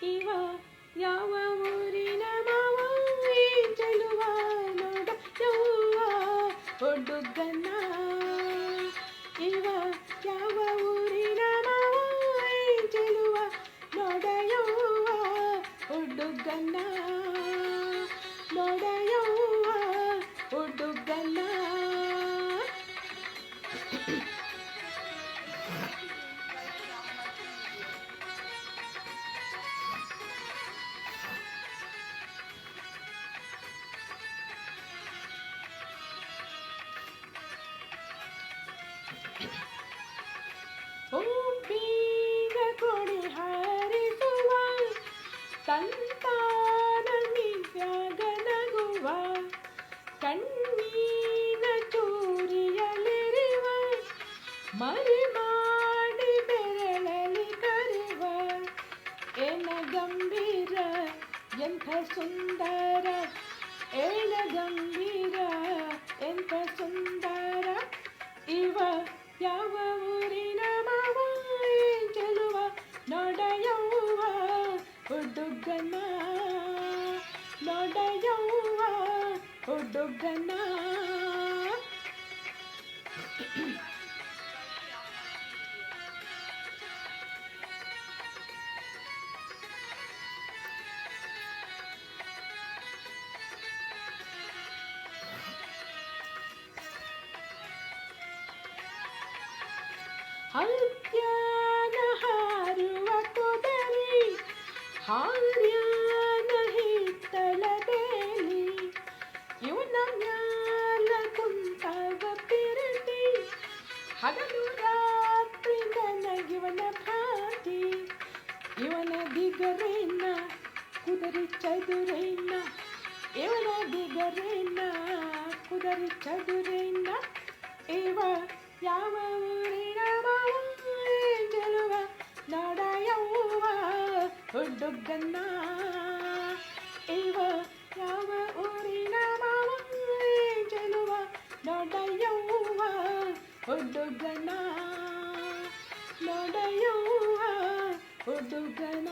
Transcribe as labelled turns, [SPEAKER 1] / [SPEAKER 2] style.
[SPEAKER 1] ಇವ ಯಾವ ಊರಿನ ಮಾವ ಚೆಲುವ ನೋಡ ಯವ್ವ ಹುಡುಗನ ಇವ ಯಾವ ಊರಿನ ಮಾವ ಚೆಲುವ ನೋಡ ಯವ್ವ ಹುಡುಗನ ನೋಡ ಯವ್ವ ಹುಡುಗನ ಬೀಗ ಕೊಡಿ ಹಾರಿಸುವ ಸಂತಾನ ನಿವ್ಯಾಗ ನಗುವ ಕಣ್ಣೀನ ಚೂರಿಯಲಿರುವ ಮರಿ ಮಾಡಿ ಬೆರಳಲಿ ಕರೆವ ಏನ ಗಂಭೀರ ಎಂಥ ಸುಂದರ ಏನ ಗಂಭೀರ ಎಂಥ ಸುಂದರ ಇವ ಯಾವ ಊರಿನ ಮಾವ ಚೆಲುವ ನೋಡಯವ್ವ ಹುಡುಗನ ನೋಡಯವ್ವ ಹುಡುಗನ ಹತ್ಯಾನ ಹಾರುವ ಕುದರಿ ಹಾರ್ಯಾನ ಹಿತ್ತಲ ಬೇಲಿ ಇವನ ಮ್ಯಾಲ ಕುಂತಾವ ಪಿರಟಿ ಹಗಲು ರಾತ್ರಿ ನನಗಿವನ ಭಾತಿ ಇವನ ದಿಗರೇನ ಕುದರಿ ಚದುರೇನ ಇವನ ದಿಗರೇನ ಕುದರಿ ಚದುರೇನ ಇವ ಯಾವ ಊರಿನ ಮಾವ ಚೆಲುವ ನೋಡಯವ್ವ ಹುಡುಗನ ಇವ ಯಾವ ಊರಿನ ಮಾವ ಚೆಲುವ ನೋಡಯವ್ವ ಹುಡುಗನ ನೋಡಯವ್ವ ಹುಡುಗನ